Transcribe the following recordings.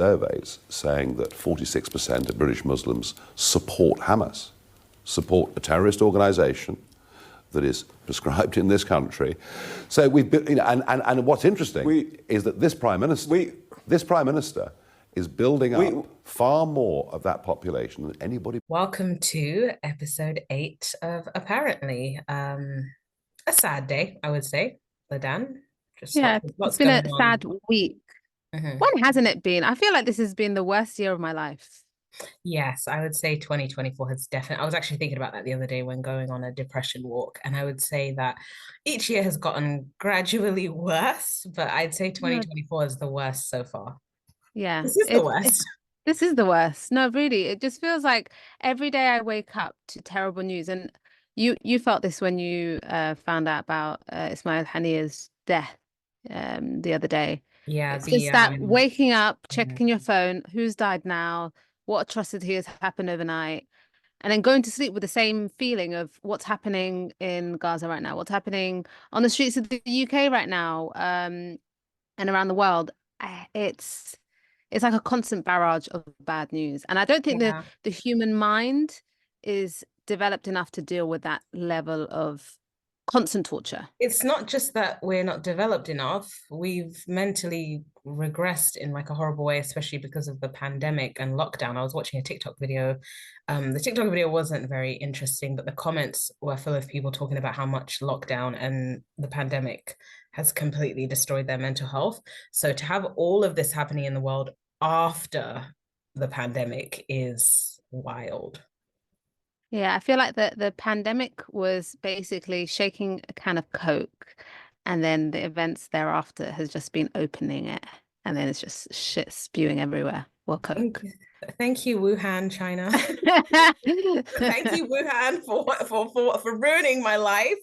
surveys saying that 46% of British Muslims support Hamas, support a terrorist organisation that is prescribed in this country. So we've been, and what's interesting is that this Prime Minister is building up far more of that population than anybody. Welcome to episode 8 of Apparently. A sad day, I would say, Ladan. It's been a sad week. When hasn't it been? I feel like this has been the worst year of my life. Yes, I would say 2024 has definitely. I was actually thinking about that the other day when going on a depression walk, and I would say that each year has gotten gradually worse, but I'd say 2024 is the worst so far. Yeah, this is the worst. This is the worst. No, really, it just feels like every day I wake up to terrible news, and you felt this when you found out about Imane Khelif's death the other day. Yeah, it's just that waking up, checking your phone, who's died now, what atrocity has happened overnight, and then going to sleep with the same feeling of what's happening in Gaza right now, what's happening on the streets of the UK right now, and around the world. It's like a constant barrage of bad news, and I don't think the human mind is developed enough to deal with that level of constant torture. It's not just that we're not developed enough, we've mentally regressed in like a horrible way, especially because of the pandemic and lockdown. I was watching a TikTok video. The TikTok video wasn't very interesting, but the comments were full of people talking about how much lockdown and the pandemic has completely destroyed their mental health. So to have all of this happening in the world after the pandemic is wild. Yeah, I feel like the pandemic was basically shaking a can of Coke, and then the events thereafter has just been opening it, and then it's just shit spewing everywhere. Well, Coke. Thank you, Wuhan, China. Thank you, Wuhan, for ruining my life.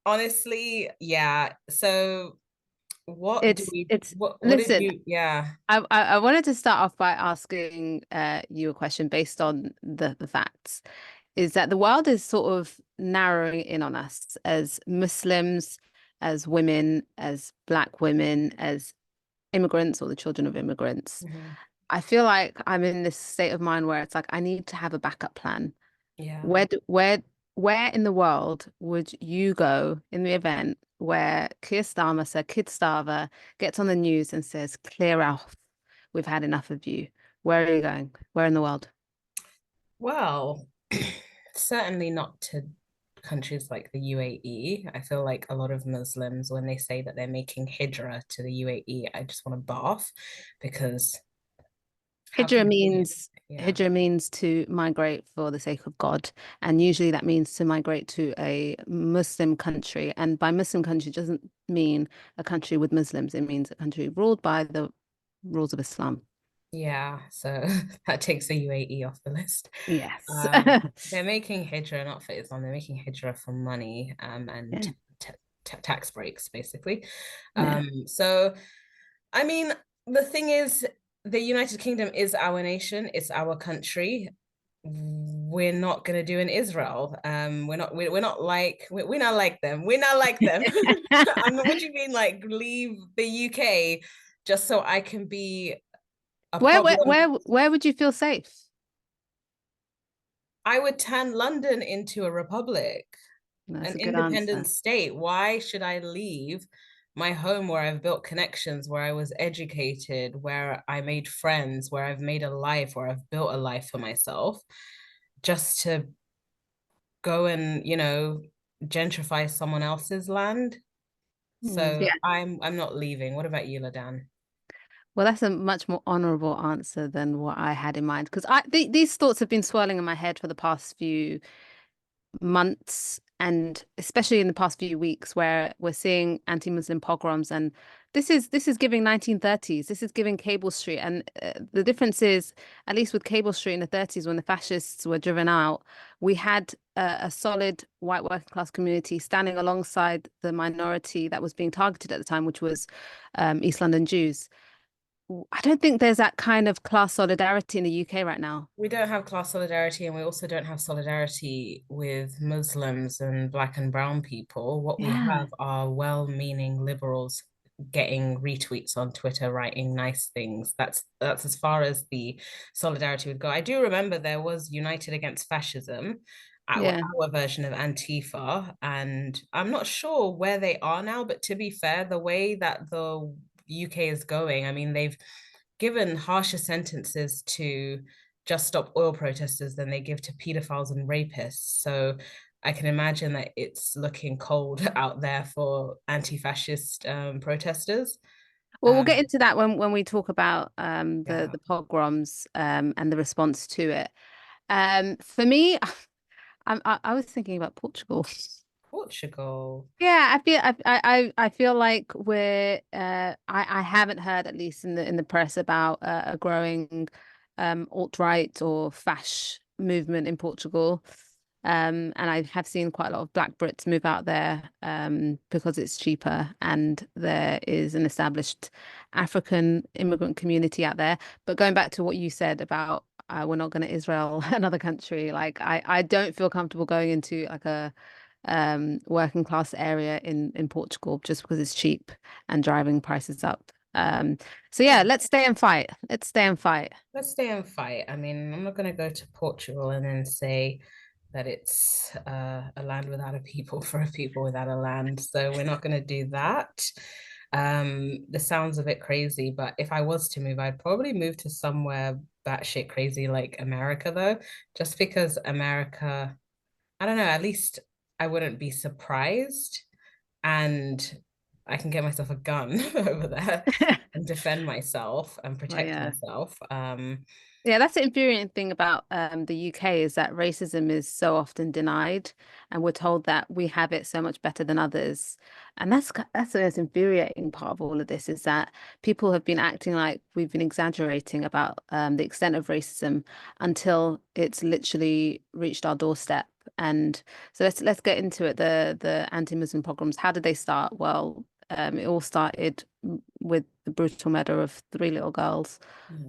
Honestly, yeah. So I wanted to start off by asking you a question based on the facts. Is that the world is sort of narrowing in on us as Muslims, as women, as Black women, as immigrants or the children of immigrants. I feel like I'm in this state of mind where it's like I need to have a backup plan. Yeah. Where in the world would you go in the event where Keir Starmer gets on the news and says, "Clear off, we've had enough of you"? Where are you going? Where in the world? Well, certainly not to countries like the UAE. I feel like a lot of Muslims, when they say that they're making hijrah to the UAE, I just want to barf, because Hijrah means to migrate for the sake of God, and usually that means to migrate to a Muslim country. And by Muslim country doesn't mean a country with Muslims. It means a country ruled by the rules of Islam. Yeah, so that takes the UAE off the list. Yes. They're making hijrah not for Islam, they're making hijrah for money and tax breaks, basically. So, I mean, the thing is, the United Kingdom is our nation, it's our country. We're not gonna do in Israel. We're not like them. We're not like them. I mean, what do you mean, like, leave the UK just so I can be where would you feel safe? I would turn London into a republic, an independent state. Why should I leave my home where I've built connections, where I was educated, where I made friends, where I've made a life, where I've built a life for myself, just to go and, gentrify someone else's land? So I'm not leaving. What about you, Ladan? Well, that's a much more honorable answer than what I had in mind, because these thoughts have been swirling in my head for the past few months, and especially in the past few weeks, where we're seeing anti-Muslim pogroms, and this is giving 1930s. This is giving Cable Street, and the difference is, at least with Cable Street in the 30s, when the fascists were driven out, we had a solid white working class community standing alongside the minority that was being targeted at the time, which was East London Jews. I don't think there's that kind of class solidarity in the UK right now. We don't have class solidarity, and we also don't have solidarity with Muslims and Black and brown people. What we have are well-meaning liberals getting retweets on Twitter, writing nice things. That's as far as the solidarity would go. I do remember there was United Against Fascism, Yeah. our version of Antifa, and I'm not sure where they are now, but to be fair, the way that the UK is going, I mean, they've given harsher sentences to Just Stop Oil protesters than they give to pedophiles and rapists. So I can imagine that it's looking cold out there for anti-fascist protesters. Well, we'll get into that when we talk about Yeah. the pogroms and the response to it. For me, I was thinking about Portugal. Portugal. Yeah, I feel like we're I haven't heard, at least in the press, about a growing alt-right or fash movement in Portugal. And I have seen quite a lot of Black Brits move out there because it's cheaper and there is an established African immigrant community out there. But going back to what you said about we're not going to Israel another country, like I don't feel comfortable going into like a working class area in Portugal just because it's cheap and driving prices up. So yeah, let's stay and fight. Let's stay and fight. Let's stay and fight. I mean, I'm not going to go to Portugal and then say that it's a land without a people for a people without a land. So we're not going to do that. This sounds a bit crazy, but if I was to move, I'd probably move to somewhere batshit crazy like America, though, just because America, I don't know, at least I wouldn't be surprised, and I can get myself a gun over there and defend myself and Oh protect yeah. myself. Yeah, that's the infuriating thing about the UK is that racism is so often denied, and we're told that we have it so much better than others. And that's the most infuriating part of all of this is that people have been acting like we've been exaggerating about the extent of racism until it's literally reached our doorstep. And so let's get into it. The anti-Muslim pogroms, how did they start? Well, it all started with the brutal murder of three little girls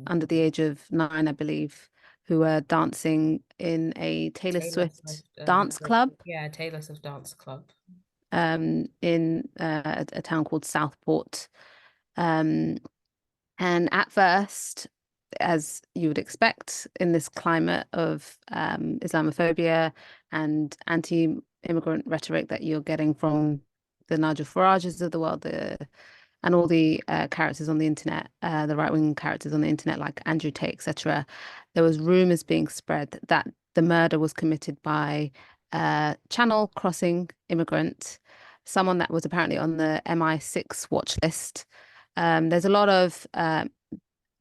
under the age of 9, I believe, who were dancing in a Taylor Taylor Swift Swift, dance club yeah, Taylor Swift Dance Club. in a town called Southport. And at first, as you would expect in this climate of Islamophobia and anti-immigrant rhetoric that you're getting from the Nigel Farages of the world, and all the characters on the internet, the right-wing characters on the internet like Andrew Tate, etc., there was rumors being spread that the murder was committed by a Channel crossing immigrant, someone that was apparently on the MI6 watch list. There's a lot of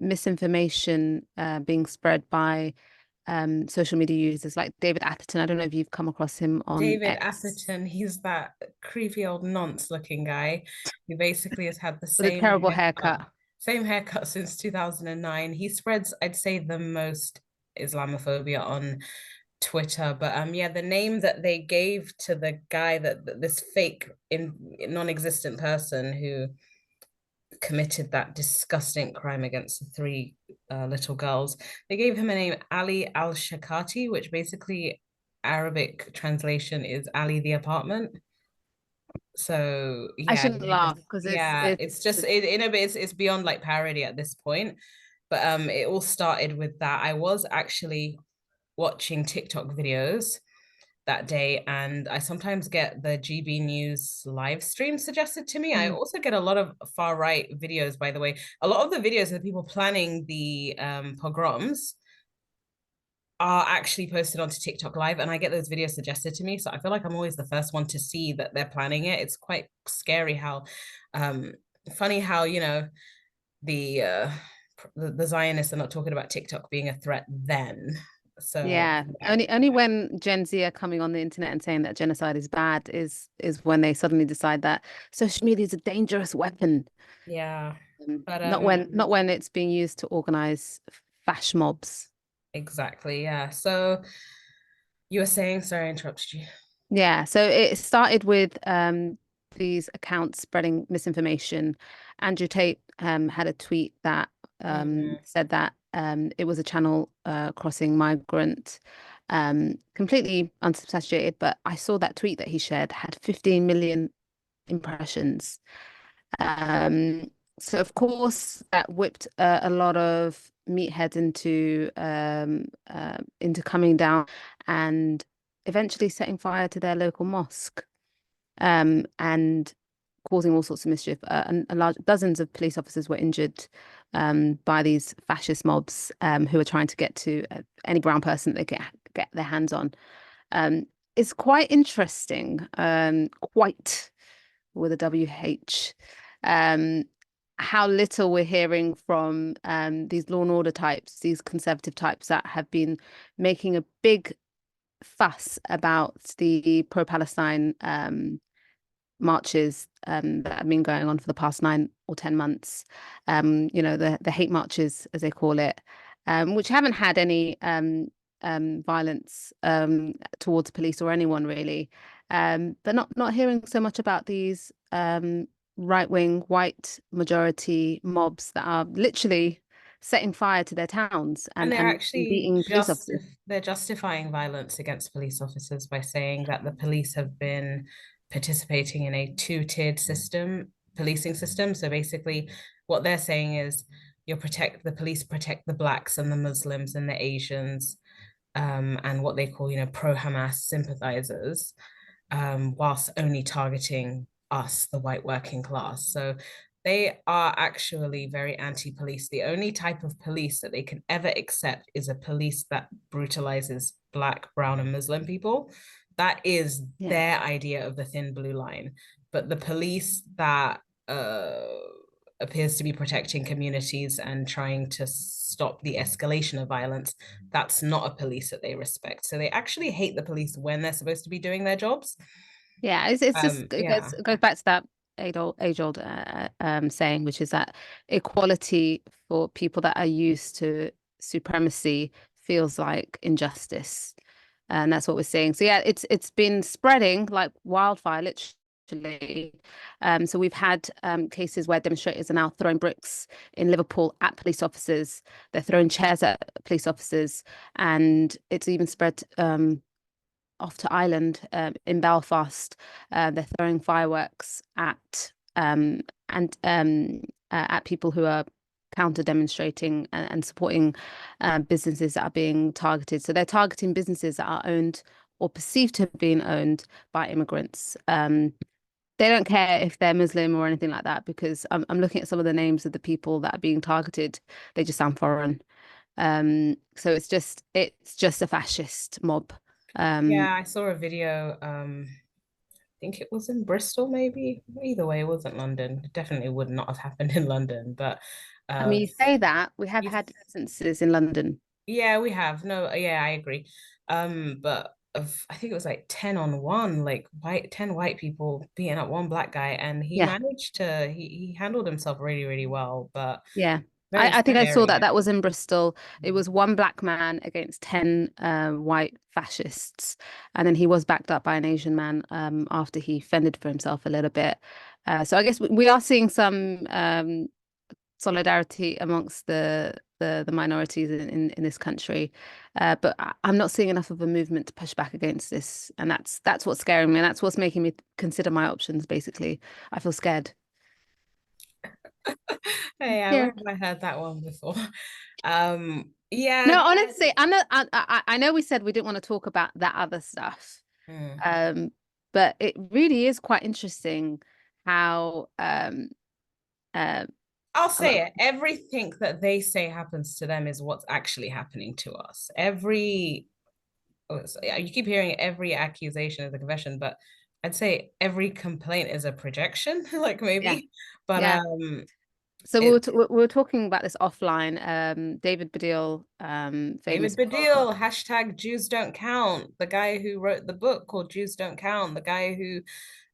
misinformation being spread by social media users like David Atherton. I don't know if you've come across him on David X Atherton, he's that creepy old nonce looking guy who basically has had the with a terrible haircut. same haircut since 2009. He spreads, I'd say, the most Islamophobia on Twitter. But yeah, the name that they gave to the guy that this fake non-existent person who committed that disgusting crime against the three little girls, they gave him a name, Ali al-Shakati, which basically Arabic translation is Ali the apartment. So I yeah, shouldn't laugh because it's just in a bit, it's beyond like parody at this point. But it all started with that. I was actually watching TikTok videos that day, and I sometimes get the GB News live stream suggested to me. I also get a lot of far right videos, by the way. A lot of the videos of the people planning the pogroms are actually posted onto TikTok live, and I get those videos suggested to me. So I feel like I'm always the first one to see that they're planning it. It's quite scary how funny how, you know, the Zionists are not talking about TikTok being a threat then. So yeah, yeah. only when Gen Z are coming on the internet and saying that genocide is bad is when they suddenly decide that social media is a dangerous weapon. Yeah. But Not when it's being used to organize fash mobs. exactly, yeah. So you were saying, sorry, I interrupted you. Yeah, so it started with these accounts spreading misinformation. Andrew Tate had a tweet that said that it was a Channel crossing migrant, completely unsubstantiated. But I saw that tweet that he shared had 15 million impressions. So of course that whipped a lot of meatheads into coming down and eventually setting fire to their local mosque, and causing all sorts of mischief. And large dozens of police officers were injured by these fascist mobs who were trying to get to any brown person that they could get their hands on. It's quite interesting, quite with a WH, um, how little we're hearing from these law and order types, these conservative types that have been making a big fuss about the pro-Palestine marches that have been going on for the past 9 or 10 months. The hate marches, as they call it, which haven't had any violence towards police or anyone really. But not hearing so much about these right-wing white majority mobs that are literally setting fire to their towns And they're and actually beating police officers. they're justifying violence against police officers by saying that the police have been participating in a two-tiered policing system. So basically what they're saying is the police protect the blacks and the Muslims and the Asians, and what they call, pro-Hamas sympathizers, whilst only targeting us, the white working class. So they are actually very anti-police. The only type of police that they can ever accept is a police that brutalizes Black, brown, and Muslim people. That is their idea of the thin blue line. But the police that appears to be protecting communities and trying to stop the escalation of violence, that's not a police that they respect. So they actually hate the police when they're supposed to be doing their jobs. Yeah, it's just it goes back to that age-old saying, which is that equality for people that are used to supremacy feels like injustice, and that's what we're seeing. So yeah, it's been spreading like wildfire, literally. So we've had cases where demonstrators are now throwing bricks in Liverpool at police officers. They're throwing chairs at police officers, and it's even spread off to Ireland, in Belfast. They're throwing fireworks at at people who are counter demonstrating and supporting businesses that are being targeted. So they're targeting businesses that are owned or perceived to have been owned by immigrants. They don't care if they're Muslim or anything like that, because I'm looking at some of the names of the people that are being targeted. They just sound foreign. So it's just a fascist mob. Yeah, I saw a video. I think it was in Bristol, maybe. Either way, it wasn't London. It definitely would not have happened in London. But I mean, you say that we have had instances in London. Yeah, we have. No, yeah, I agree. But I think it was like 10-on-1, like 10 white people beating up one black guy, and he managed to he handled himself really, really well. But yeah. very I think I saw scary. that was in Bristol. It was one black man against 10 white fascists. And then he was backed up by an Asian man after he fended for himself a little bit. So I guess we are seeing some solidarity amongst the minorities in this country. But I'm not seeing enough of a movement to push back against this. And that's what's scaring me. And that's what's making me consider my options, basically. I feel scared. Hey, where have I heard that one before? Yeah. No, honestly, I know we said we didn't want to talk about that other stuff. But it really is quite interesting how I'll say it. Everything that they say happens to them is what's actually happening to us. You keep hearing every accusation is a confession, but I'd say every complaint is a projection, like maybe. But so we were talking about this offline. David Baddiel, famous hashtag Jews don't count. The guy who wrote the book called Jews Don't Count. The guy who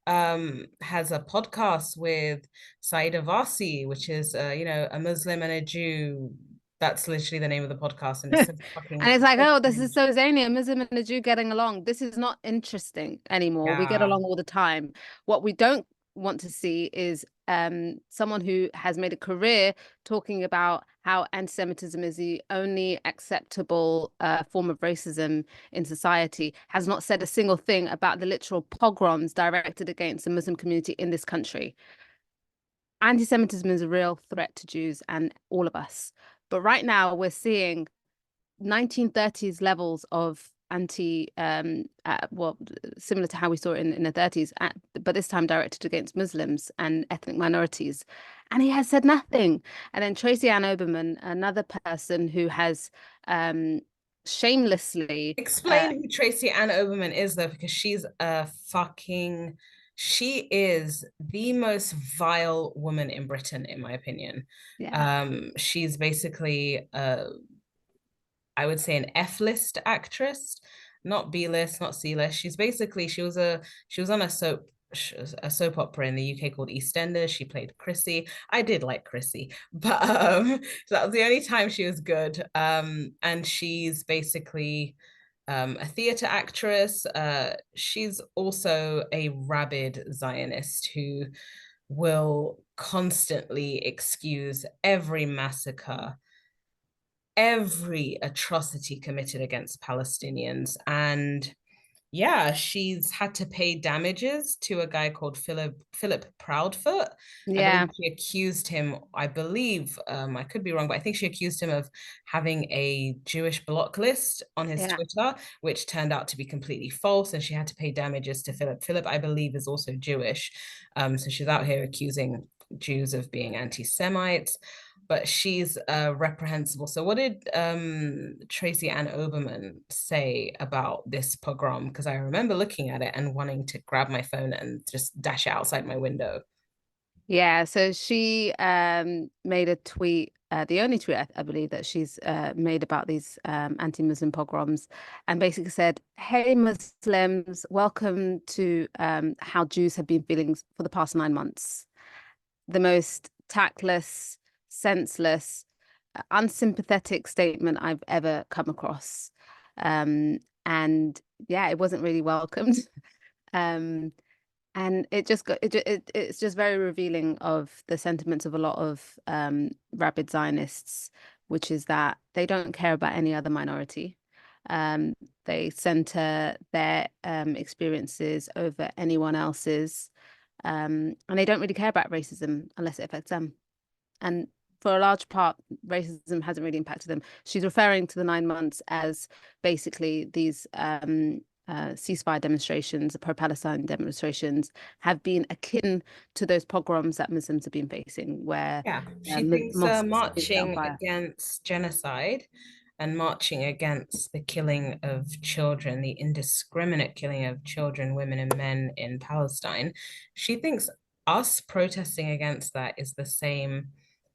has a podcast with Saeed Avasi, which is a Muslim and a Jew. That's literally the name of the podcast, and it's so fucking. And it's like, oh, this is so zany. A Muslim and a Jew getting along. This is not interesting anymore. We get along all the time. What we don't want to see is someone who has made a career talking about how anti-Semitism is the only acceptable form of racism in society, has not said a single thing about the literal pogroms directed against the Muslim community in this country. anti-Semitism is a real threat to Jews and all of us. But right now we're seeing 1930s levels of similar to how we saw it in the 30s, but this time directed against Muslims and ethnic minorities. And he has said nothing. And then Tracy Ann Oberman, another person who has shamelessly Explain who Tracy Ann Oberman is, though, because she is the most vile woman in Britain, in my opinion. She's basically I would say an F-list actress, not B-list, not C-list. She was on a soap opera in the UK called EastEnders. She played Chrissy. I did like Chrissy, but so that was the only time she was good. And she's basically a theater actress. She's also a rabid Zionist who will constantly excuse every massacre, every atrocity committed against Palestinians. And yeah, she's had to pay damages to a guy called Philip Proudfoot. I believe she accused him, I could be wrong, but I think she accused him of having a Jewish block list on his Twitter, which turned out to be completely false, and she had to pay damages to Philip. Philip, I believe, is also Jewish. So she's out here accusing Jews of being anti-Semites, but she's reprehensible. So what did Tracy Ann Oberman say about this pogrom? Because I remember looking at it and wanting to grab my phone and just dash it outside my window. Yeah, so she made a tweet, the only tweet I believe that she's made about these anti-Muslim pogroms, and basically said, "Hey Muslims, welcome to how Jews have been feeling for the past 9 months. The most tactless, senseless, unsympathetic statement I've ever come across." And yeah, it wasn't really welcomed. And it's just very revealing of the sentiments of a lot of rabid Zionists, which is that they don't care about any other minority. They center their experiences over anyone else's. And they don't really care about racism unless it affects them. And for a large part, racism hasn't really impacted them. She's referring to the 9 months as basically these ceasefire demonstrations, pro-Palestine demonstrations, have been akin to those pogroms that Muslims have been facing, where she thinks marching against genocide and marching against the killing of children, the indiscriminate killing of children, women, and men in Palestine, she thinks us protesting against that is the same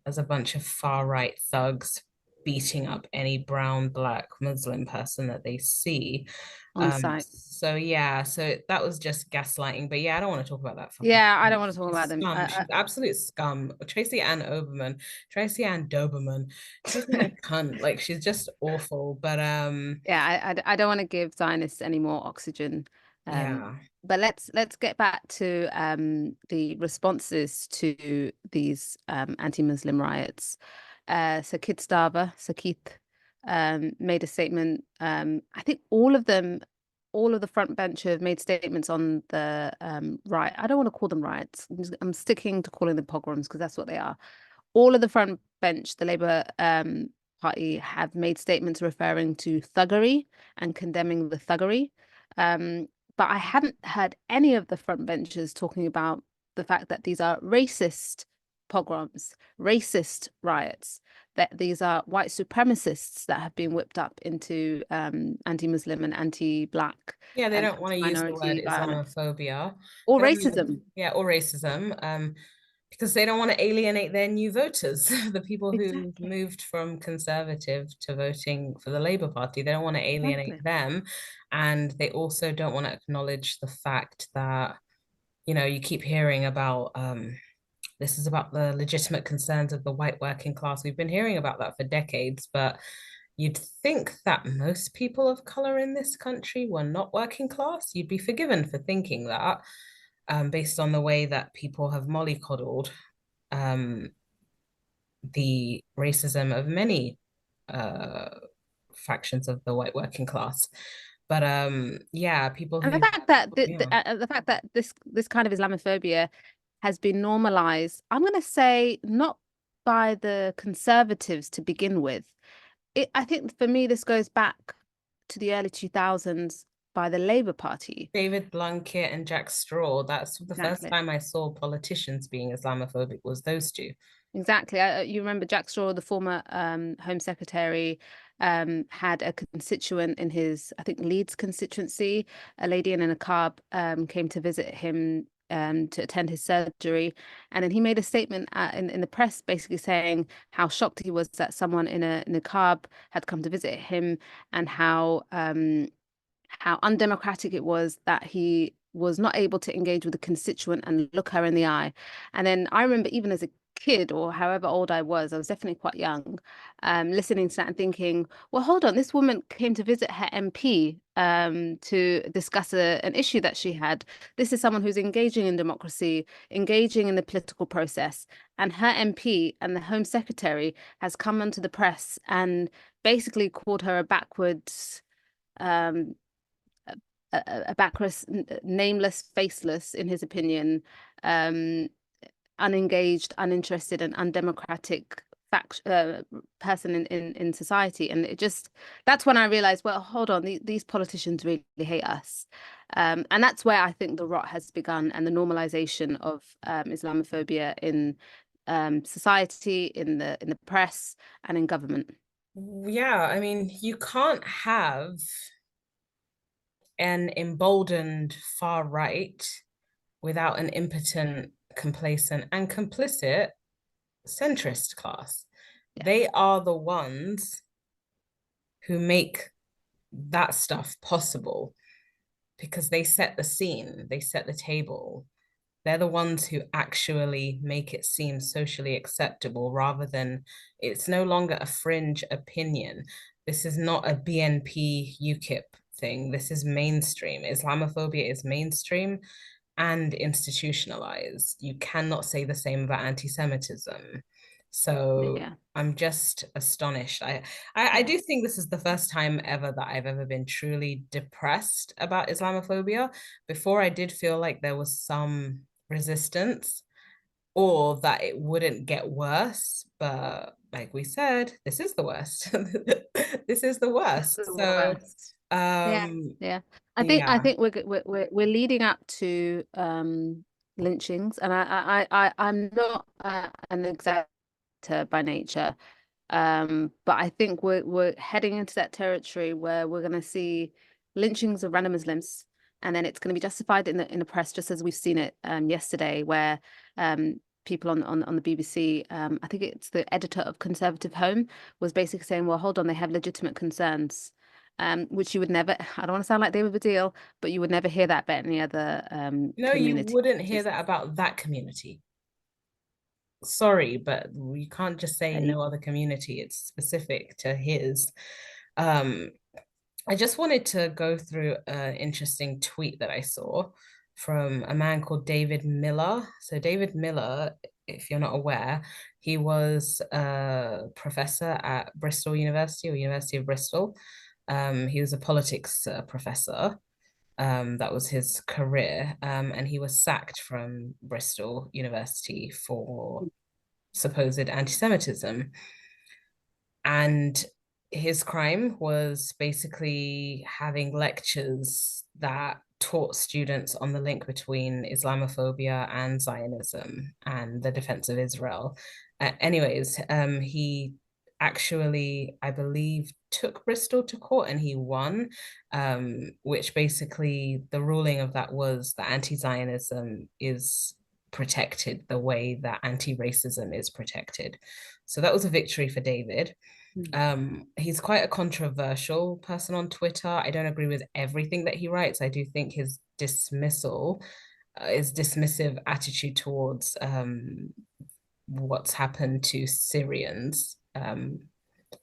as a bunch of far-right thugs beating up any brown, black, Muslim person that they see on site. So yeah, so that was just gaslighting. But yeah, I don't want to talk about that. I don't want to talk about them. She's absolute scum. Tracy Ann Doberman, Tracy Ann cunt. Like, she's just awful. But yeah, I don't want to give Zionists any more oxygen. But let's get back to the responses to these anti-Muslim riots. So Kid Starver, so Keith, made a statement. I think all of the front bench have made statements on the riot. I don't want to call them riots. I'm sticking to calling them pogroms because that's what they are. All of the front bench, the Labour Party, have made statements referring to thuggery and condemning the thuggery. But I haven't heard any of the front benchers talking about the fact that these are racist pogroms, racist riots, that these are white supremacists that have been whipped up into anti-Muslim and anti-black. Yeah, they don't want to use the word Islamophobia. Or racism. Or racism. Because they don't want to alienate their new voters, the people who moved from Conservative to voting for the Labour Party. They don't want to alienate them. And they also don't want to acknowledge the fact that, you keep hearing about this is about the legitimate concerns of the white working class. We've been hearing about that for decades, but you'd think that most people of color in this country were not working class. You'd be forgiven for thinking that, based on the way that people have mollycoddled the racism of many factions of the white working class. But yeah, people and the fact that this kind of Islamophobia has been normalized, I'm going to say, not by the conservatives to begin with. I think for me, this goes back to the early 2000s by the Labour Party. David Blunkett and Jack Straw. That's the first Exactly. time I saw politicians being Islamophobic, was those two. Exactly. You remember Jack Straw, the former Home Secretary, had a constituent in his, I think, Leeds constituency. A lady in a niqab came to visit him to attend his surgery. And then he made a statement in the press basically saying how shocked he was that someone in a niqab had come to visit him, and how undemocratic it was that he was not able to engage with the constituent and look her in the eye. And then I remember, even as a kid, or however old I was definitely quite young, listening to that and thinking, well, hold on, this woman came to visit her MP to discuss an issue that she had. This is someone who's engaging in democracy, engaging in the political process, and her MP and the Home Secretary has come onto the press and basically called her a backwards um, a backwards, nameless, faceless, in his opinion, unengaged, uninterested, and undemocratic person in society. And that's when I realized, well, hold on, these politicians really hate us. And that's where I think the rot has begun, and the normalization of Islamophobia in society, in the press, and in government. Yeah, I mean, you can't have an emboldened far right without an impotent, complacent, and complicit centrist class. Yeah. They are the ones who make that stuff possible, because they set the scene, they set the table. They're the ones who actually make it seem socially acceptable, rather than, it's no longer a fringe opinion. This is not a BNP UKIP thing. This is mainstream. Islamophobia is mainstream and institutionalized. You cannot say the same about anti-Semitism. So Yeah. I'm just astonished. I do think this is the first time ever that I've ever been truly depressed about Islamophobia. Before, I did feel like there was some resistance, or that it wouldn't get worse. But like we said, this is the worst. This is the worst. The So worst. Yeah, yeah. I think we're leading up to lynchings, and I'm not an executor by nature, but I think we're heading into that territory where we're going to see lynchings of random Muslims, and then it's going to be justified in the press, just as we've seen it yesterday, where people on the BBC, I think it's the editor of Conservative Home, was basically saying, well, hold on, they have legitimate concerns. Which you would never, I don't want to sound like David Baddiel, but you would never hear that about any other No, you community. wouldn't hear that about that community. Sorry, but you can't just say no other community. It's specific to his. I just wanted to go through an interesting tweet that I saw from a man called David Miller. So David Miller, if you're not aware, he was a professor at Bristol University, or University of Bristol. He was a politics professor. That was his career. And he was sacked from Bristol University for supposed anti-Semitism. And his crime was basically having lectures that taught students on the link between Islamophobia and Zionism and the defense of Israel. Anyways, he actually, I believe, took Bristol to court, and he won, which basically the ruling of that was that anti-Zionism is protected the way that anti-racism is protected. So that was a victory for David. He's quite a controversial person on Twitter. I don't agree with everything that he writes. I do think his dismissive attitude towards what's happened to Syrians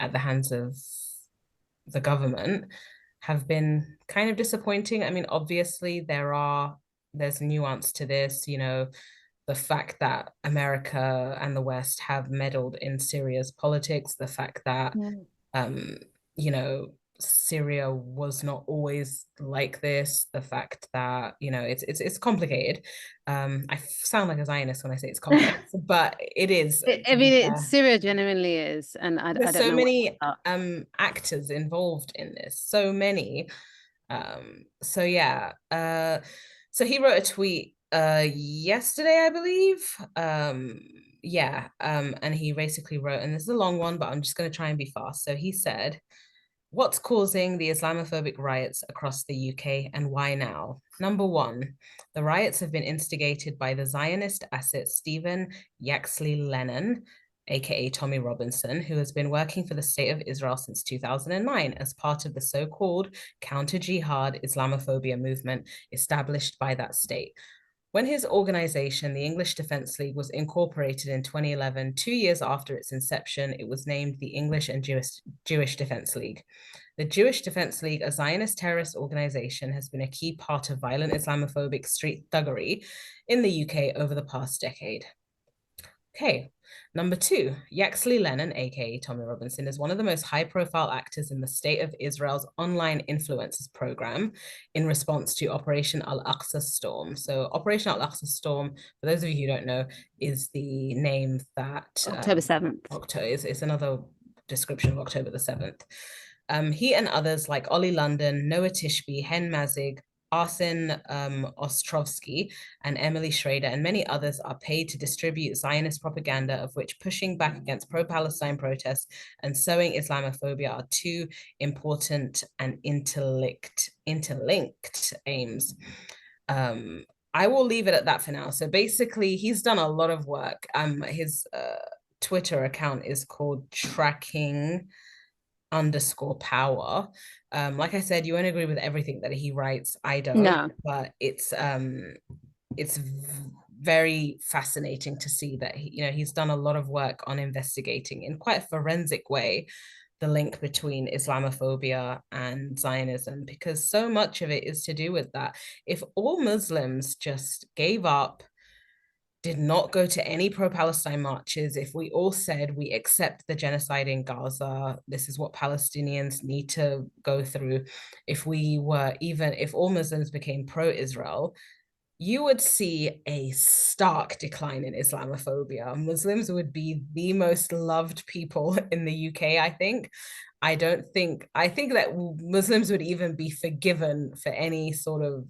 at the hands of the government have been kind of disappointing. I mean, obviously there's nuance to this, the fact that America and the West have meddled in Syria's politics, the fact that, Syria was not always like this, the fact that, you know, it's complicated. I sound like a Zionist when I say it's complex, but it is, I to be mean, fair. Syria genuinely is, and I There's don't so know what many to actors involved in this, so many. So yeah, so he wrote a tweet yesterday, I believe. Yeah, and he basically wrote, and this is a long one, but I'm just going to try and be fast. So he said, what's causing the Islamophobic riots across the UK and why now? Number one, the riots have been instigated by the Zionist asset Stephen Yaxley Lennon, aka Tommy Robinson, who has been working for the State of Israel since 2009 as part of the so-called counter-jihad Islamophobia movement established by that state. When his organization, the English Defence League, was incorporated in 2011, 2 years after its inception, it was named the English and Jewish Defence League. The Jewish Defence League, a Zionist terrorist organization, has been a key part of violent Islamophobic street thuggery in the UK over the past decade. Okay, number two, Yaxley Lennon, aka Tommy Robinson, is one of the most high-profile actors in the State of Israel's online influencers program in response to Operation Al-Aqsa Storm. So Operation Al-Aqsa Storm, for those of you who don't know, is the name that October 7th. October is another description of October the 7th. He and others like Ollie London, Noah Tishby, Hen Mazig, Arsen Ostrovsky, and Emily Schrader, and many others are paid to distribute Zionist propaganda, of which pushing back against pro-Palestine protests and sowing Islamophobia are two important and interlinked aims. I will leave it at that for now. So basically, he's done a lot of work. His Twitter account is called tracking_power. Like I said, you won't agree with everything that he writes. I don't. No. But it's very fascinating to see that he's done a lot of work on investigating in quite a forensic way the link between Islamophobia and Zionism, because so much of it is to do with that. If all Muslims just gave up, did not go to any pro-Palestine marches, if we all said we accept the genocide in Gaza, this is what Palestinians need to go through, if all Muslims became pro-Israel, you would see a stark decline in Islamophobia. Muslims would be the most loved people in the UK, I think. I think that Muslims would even be forgiven for any sort of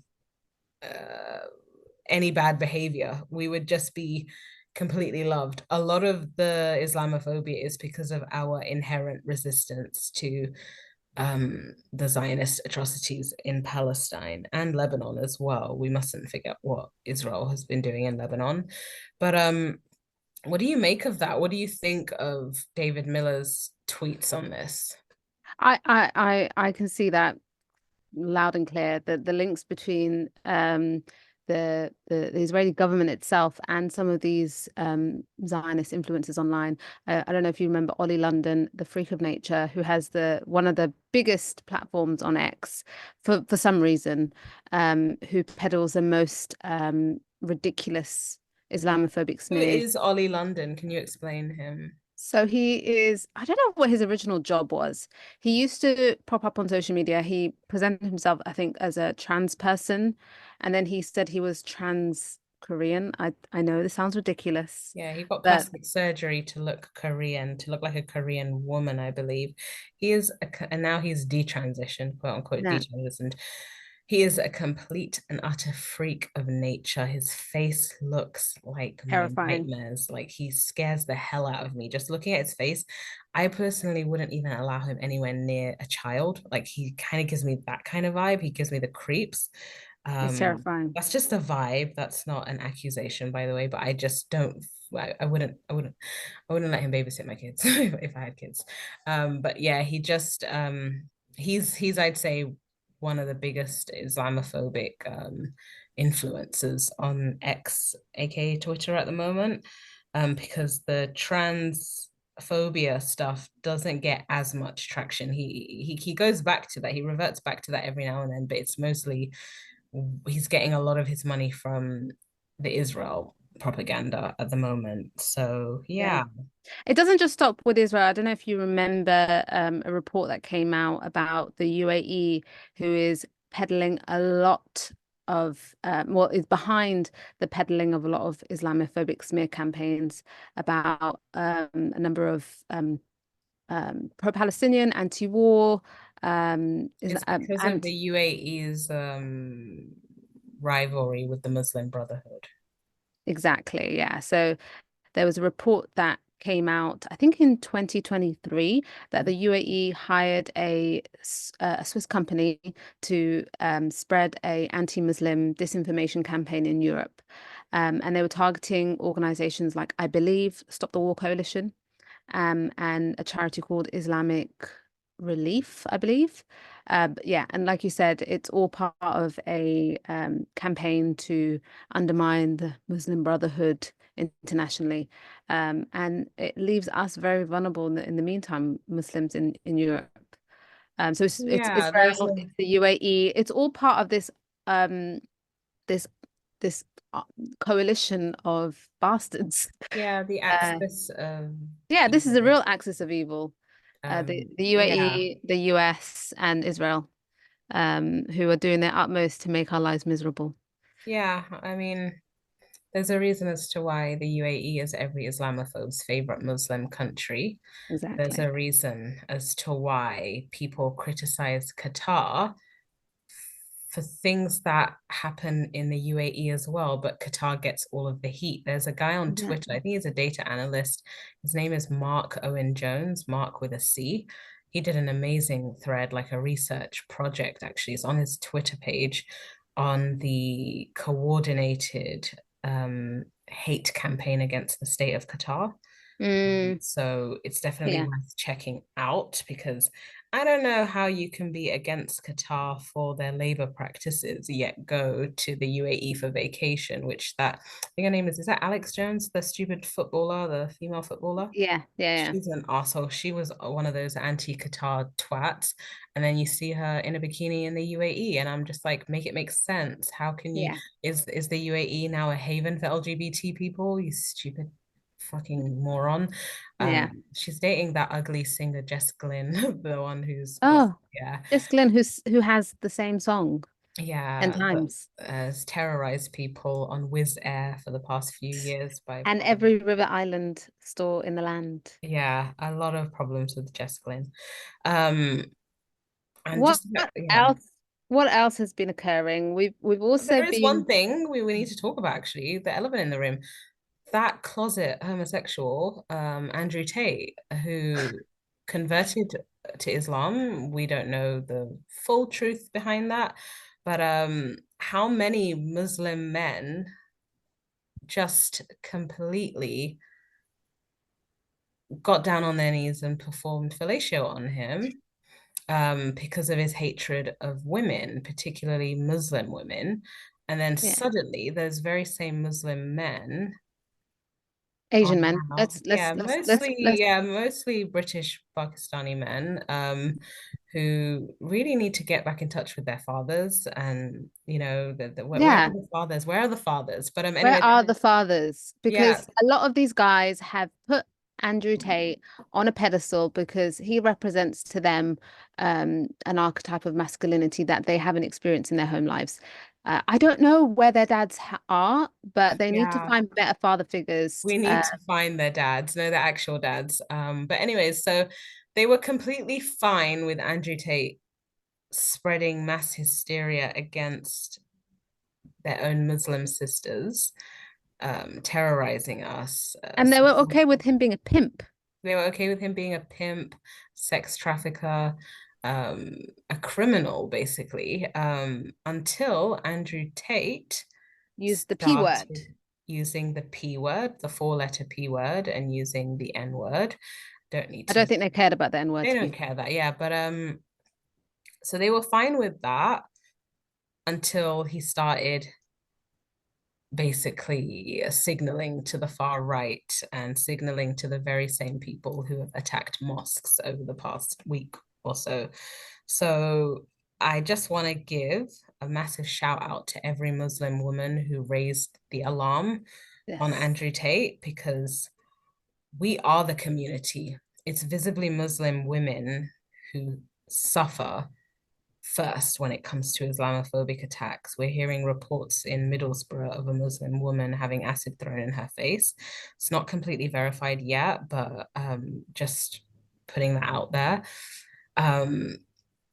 any bad behavior. We would just be completely loved. A lot of the Islamophobia is because of our inherent resistance to the Zionist atrocities in Palestine and Lebanon as well. We mustn't forget what Israel has been doing in Lebanon. But what do you make of that? What do you think of David Miller's tweets on this? I can see that loud and clear, the links between the Israeli government itself and some of these Zionist influences online. I don't know if you remember Ollie London, the freak of nature, who has one of the biggest platforms on X for some reason, who peddles the most ridiculous Islamophobic Who smears. is Ollie London? Can you explain him? So he is, I don't know what his original job was. He used to pop up on social media. He presented himself, I think, as a trans person. And then he said he was trans Korean. I know this sounds ridiculous. Yeah, he got but plastic surgery to look Korean, to look like a Korean woman, I believe. And now he's detransitioned, quote unquote, yeah, detransitioned. He is a complete and utter freak of nature. His face looks like my terrifying. nightmares. Like, he scares the hell out of me. Just looking at his face, I personally wouldn't even allow him anywhere near a child. Like, he kind of gives me that kind of vibe. He gives me the creeps. It's terrifying. That's just a vibe. That's not an accusation, by the way, but I just don't. I wouldn't let him babysit my kids if I had kids. But yeah, he's I'd say one of the biggest Islamophobic influencers on X, aka Twitter, at the moment, because the transphobia stuff doesn't get as much traction. He goes back to that. He reverts back to that every now and then, but it's mostly he's getting a lot of his money from the Israel propaganda at the moment. So yeah. It doesn't just stop with Israel. I don't know if you remember a report that came out about the UAE, who is peddling a lot of, is behind the peddling of a lot of Islamophobic smear campaigns about a number of pro-Palestinian, anti-war, It's because of the UAE's rivalry with the Muslim Brotherhood. Exactly, yeah. So there was a report that came out, I think in 2023, that the UAE hired a Swiss company to spread a anti-Muslim disinformation campaign in Europe. And they were targeting organizations like, I believe, Stop the War Coalition, and a charity called Islamic Relief, I believe. Yeah, and like you said, it's all part of a campaign to undermine the Muslim Brotherhood internationally, and it leaves us very vulnerable in the meantime, Muslims in Europe. So it's Yeah, Israel, it's the UAE, it's all part of this this this coalition of bastards. the axis of Yeah, this is a evil. real axis of evil. The Yeah, UAE, the US, and Israel, who are doing their utmost to make our lives miserable. yeah. I mean, there's a reason as to why the UAE is every Islamophobe's favorite Muslim country. There's Exactly. a reason as to why people criticize Qatar for things that happen in the UAE as well, but Qatar gets all of the heat. There's a guy on Yeah. Twitter, I think he's a data analyst. His name is Mark Owen Jones, Mark with a C. He did an amazing thread, like a research project, actually. It's on his Twitter page on the coordinated hate campaign against the state of Qatar. Mm, So it's definitely yeah. worth checking out because I don't know how you can be against Qatar for their labor practices, yet go to the UAE for vacation, which that, I think her name is that Alex Jones, the stupid footballer, the female footballer? Yeah. Yeah. Yeah. She's an arsehole. She was one of those anti-Qatar twats. And then you see her in a bikini in the UAE. And I'm just like, make it make sense. How can you, Yeah. is the UAE now a haven for LGBT people? You stupid fucking moron. Yeah. She's dating that ugly singer Jess Glynn, the one who's Oh, yeah, just Glenn, who has the same song 10 but times. has terrorized people on Wizz Air for the past few years by And every River Island store in the land. yeah, a lot of problems with Jess Glynn. Um, and What just yeah, else? What else has been occurring? We've also there is one been, thing we need to talk about actually, the elephant in the room. That closet homosexual, Andrew Tate, who converted to Islam. We don't know the full truth behind that, but how many Muslim men just completely got down on their knees and performed fellatio on him because of his hatred of women, particularly Muslim women. And then yeah, suddenly, those very same Muslim men are Asian men. now, Let's mostly British Pakistani men, who really need to get back in touch with their fathers, and where are yeah. the fathers? Where are the fathers? But Where anyway, are the fathers? yeah, Because a lot of these guys have put Andrew Tate on a pedestal because he represents to them an archetype of masculinity that they haven't experienced in their home lives. I don't know where their dads are, but they need to yeah, find better father figures. we need to find their dads, no, their actual dads. But anyways, so they were completely fine with Andrew Tate spreading mass hysteria against their own Muslim sisters, terrorizing us. And they were okay with him being a pimp. They were okay with him being a pimp, sex trafficker, a criminal, basically, until Andrew Tate Use the P word. started using the P word, the four-letter P word, and using the N word. Don't need I don't to. think they cared about the N word They to be don't fair. care that, yeah. But so they were fine with that until he started basically signaling to the far right and signaling to the very same people who have attacked mosques over the past week or so. So I just want to give a massive shout out to every Muslim woman who raised the alarm on Yes. Andrew Tate, because we are the community. It's visibly Muslim women who suffer first when it comes to Islamophobic attacks. We're hearing reports in Middlesbrough of a Muslim woman having acid thrown in her face. It's not completely verified yet, but just putting that out there.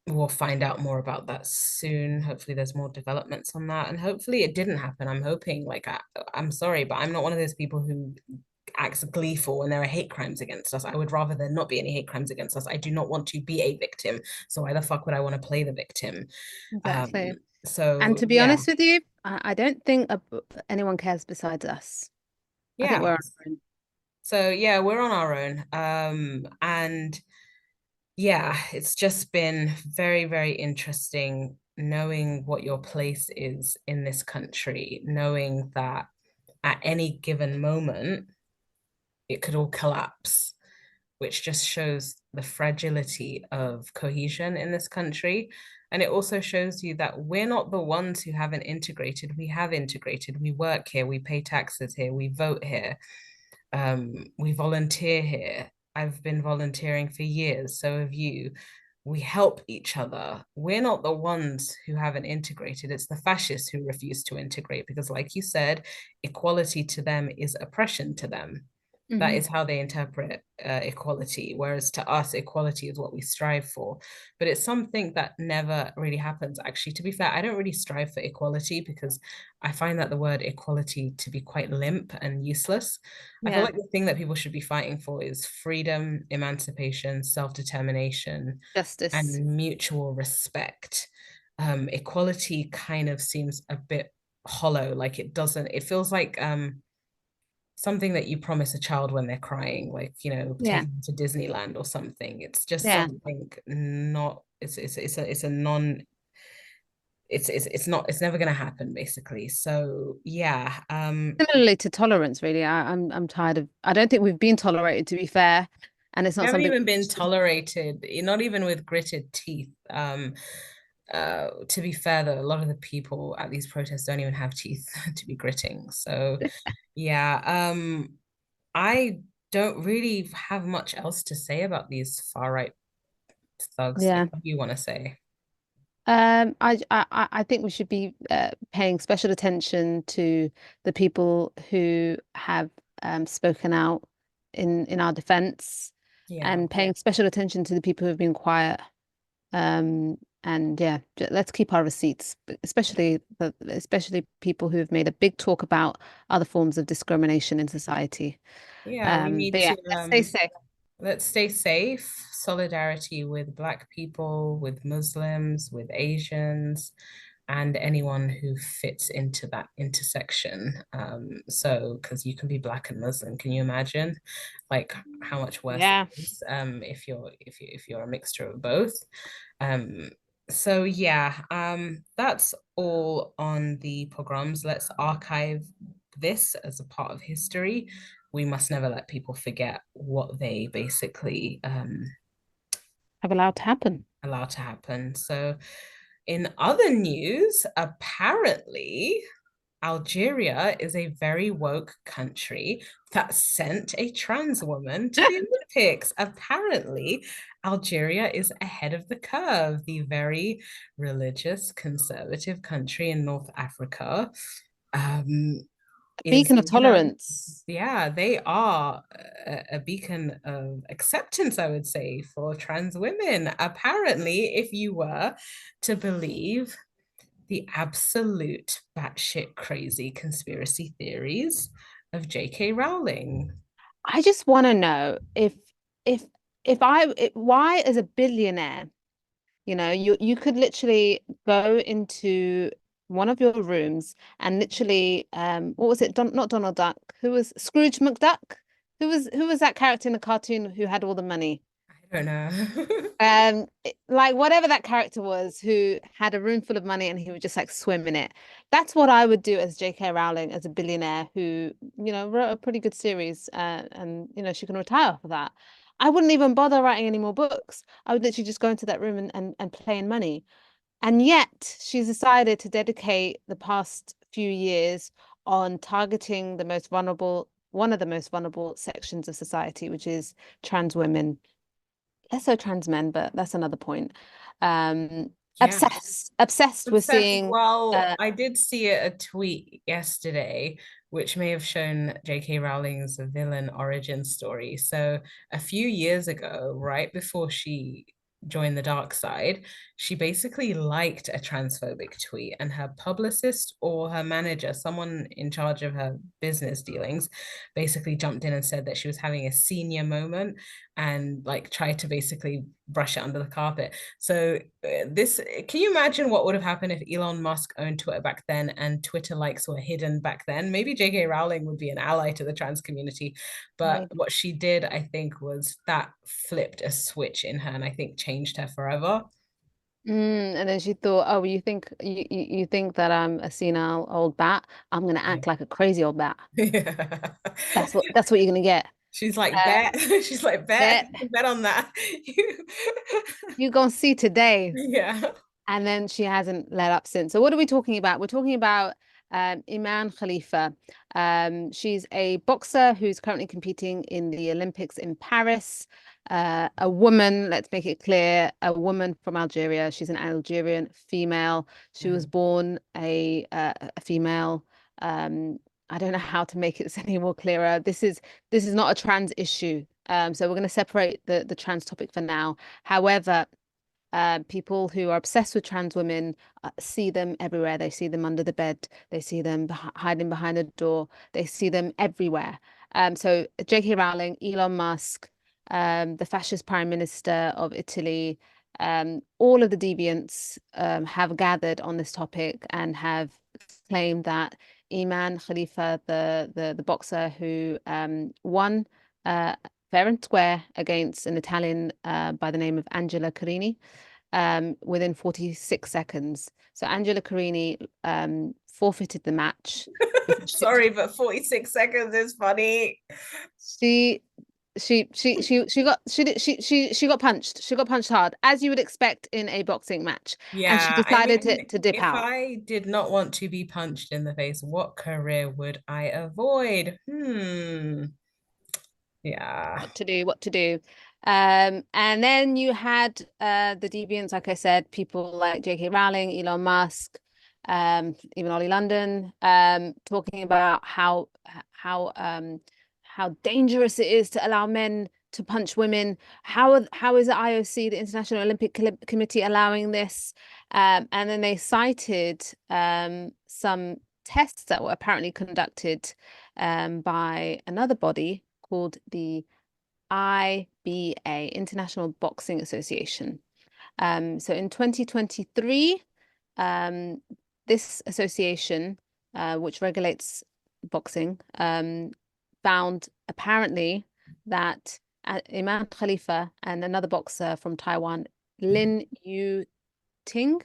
We'll find out more about that soon. Hopefully there's more developments on that, and hopefully it didn't happen. I'm hoping, like, I'm sorry, but I'm not one of those people who acts gleeful when there are hate crimes against us. I would rather there not be any hate crimes against us. I do not want to be a victim. So why the fuck would I want to play the victim? Exactly. And So to be yeah, honest with you, I don't think anyone cares besides us. I think yeah. we're on our own. So yeah, we're on our own. And yeah, it's just been very, very interesting knowing what your place is in this country, knowing that at any given moment, it could all collapse, which just shows the fragility of cohesion in this country. And it also shows you that we're not the ones who haven't integrated. We have integrated. We work here. We pay taxes here. We vote here. We volunteer here. I've been volunteering for years. So have you. We help each other. We're not the ones who haven't integrated. It's the fascists who refuse to integrate because, like you said, equality to them is oppression to them. That is how they interpret equality, whereas to us, equality is what we strive for. But it's something that never really happens. Actually, to be fair, I don't really strive for equality because I find that the word equality to be quite limp and useless. I feel Yeah. like the thing that people should be fighting for is freedom, emancipation, self-determination, Justice. and mutual respect. Equality kind of seems a bit hollow, like it feels like something that you promise a child when they're crying, like, Yeah. taking them to Disneyland or something. It's just Yeah. something not, it's a non, it's not, it's never going to happen basically. So yeah, Similarly to tolerance, really. I'm tired of, I don't think we've been tolerated, to be fair. And it's we not haven't something even been tolerated, not even with gritted teeth. To be fair though, a lot of the people at these protests don't even have teeth to be gritting. So yeah, I don't really have much else to say about these far right thugs. Yeah. What do you want to say? I think we should be paying special attention to the people who have spoken out in our defense, Yeah, and paying special attention to the people who have been quiet. And yeah, let's keep our receipts, especially people who have made a big talk about other forms of discrimination in society. yeah, we need But yeah, to let's stay safe. let's stay safe. Solidarity with Black people, with Muslims, with Asians, and anyone who fits into that intersection. So, because you can be Black and Muslim, can you imagine, like, how much worse it Yeah. is if you're a mixture of both? Um, so yeah, that's all on the pogroms. Let's archive this as a part of history. We must never let people forget what they basically Have allowed to happen. allow to happen. So, in other news, apparently, Algeria is a very woke country that sent a trans woman to the Olympics. Apparently, Algeria is ahead of the curve, the very religious, conservative country in North Africa. Is, Beacon of tolerance. yeah, they are a beacon of acceptance, I would say, for trans women. Apparently, if you were to believe the absolute batshit crazy conspiracy theories of J.K. Rowling. I just want to know if why as a billionaire, you could literally go into one of your rooms and literally what was it? Not Donald Duck. Who was Scrooge McDuck? Who was that character in the cartoon who had all the money? I don't know. Like whatever that character was who had a room full of money and he would just like swim in it. That's what I would do as J.K. Rowling, as a billionaire who, wrote a pretty good series, and she can retire off of that. I wouldn't even bother writing any more books. I would literally just go into that room and play in money. And yet she's decided to dedicate the past few years on targeting the most vulnerable, one of the most vulnerable sections of society, which is trans women. Less so trans men, but that's another point. Yeah. Obsessed with Obsessed. seeing Well, I did see a tweet yesterday which may have shown J.K. Rowling's villain origin story. So a few years ago, right before she joined the dark side, she basically liked a transphobic tweet, and her publicist or her manager, someone in charge of her business dealings, basically jumped in and said that she was having a senior moment and like tried to basically brush it under the carpet. So this, can you imagine what would have happened if Elon Musk owned Twitter back then and Twitter likes were hidden back then? Maybe J.K. Rowling would be an ally to the trans community, but what she did, I think, was that flipped a switch in her, and I think changed her forever. And then she thought, oh, you think that I'm a senile old bat? I'm gonna Yeah. act like a crazy old bat. Yeah. That's what you're gonna get. She's like, bet. She's like, bet. Bet Bet on that. you gonna see today. Yeah. And then she hasn't let up since. So what are we talking about? We're talking about Imane Khelif. She's a boxer who's currently competing in the Olympics in Paris. A woman, let's make it clear, a woman from Algeria. She's an Algerian female. She was born a female. I don't know how to make it any more clearer. This is not a trans issue. So we're going to separate the trans topic for now. However, people who are obsessed with trans women see them everywhere. They see them under the bed. They see them hiding behind a door. They see them everywhere. So J.K. Rowling, Elon Musk, the fascist prime minister of Italy, all of the deviants have gathered on this topic and have claimed that Imane Khelif, the boxer who won fair and square against an Italian by the name of Angela Carini within 46 seconds. So Angela Carini forfeited the match. Sorry, but 46 seconds is funny. She got punched. She got punched hard, as you would expect in a boxing match. And she Yeah, decided I mean, to dip if out. I did not want to be punched in the face, what career would I avoid? Yeah. What to do. And then you had the deviants, like I said, people like J.K. Rowling, Elon Musk, even Ollie London, talking about how dangerous it is to allow men to punch women. How is the IOC, the International Olympic Committee, allowing this? And then they cited some tests that were apparently conducted by another body called the IBA, International Boxing Association. So in 2023, this association, which regulates boxing, found apparently that Imane Khelif and another boxer from Taiwan, Lin Yu Ting,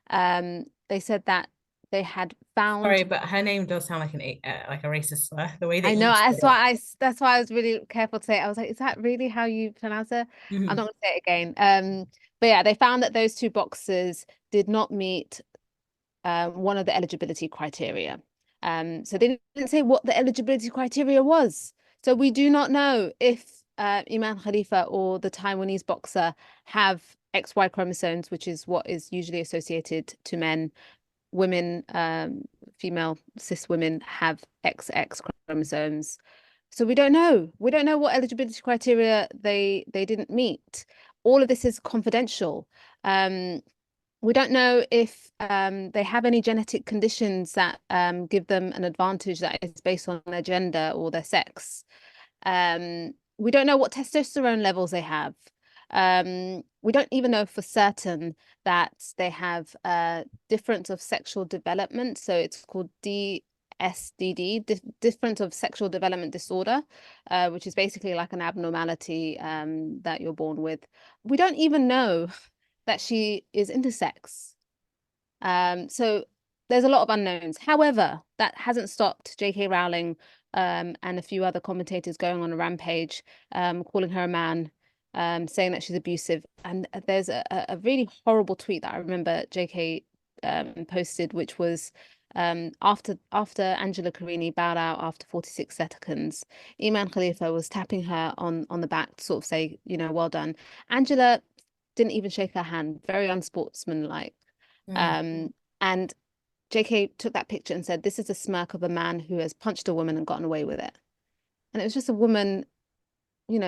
they said that they had found. Sorry, but her name does sound like like a racist slur. The way that I know. That's why I was really careful to say it. I was like, is that really how you pronounce it? I'm not going to say it again. But yeah, they found that those two boxers did not meet one of the eligibility criteria. So they didn't say what the eligibility criteria was. So we do not know if Imane Khelif or the Taiwanese boxer have XY chromosomes, which is what is usually associated to men. Women, female cis women have XX chromosomes. So we don't know. We don't know what eligibility criteria they didn't meet. All of this is confidential. We don't know if they have any genetic conditions that give them an advantage that is based on their gender or their sex. We don't know what testosterone levels they have. We don't even know for certain that they have difference of sexual development. So it's called DSDD, difference of sexual development disorder, which is basically like an abnormality that you're born with. We don't even know that she is intersex. So there's a lot of unknowns. However, that hasn't stopped J.K. Rowling and a few other commentators going on a rampage, calling her a man, saying that she's abusive. And there's a really horrible tweet that I remember JK posted, which was After Angela Carini bowed out after 46 seconds, Imane Khalifa was tapping her on the back to sort of say, well done. Angela didn't even shake her hand, very unsportsmanlike. And JK took that picture and said, "This is a smirk of a man who has punched a woman and gotten away with it." And it was just a woman,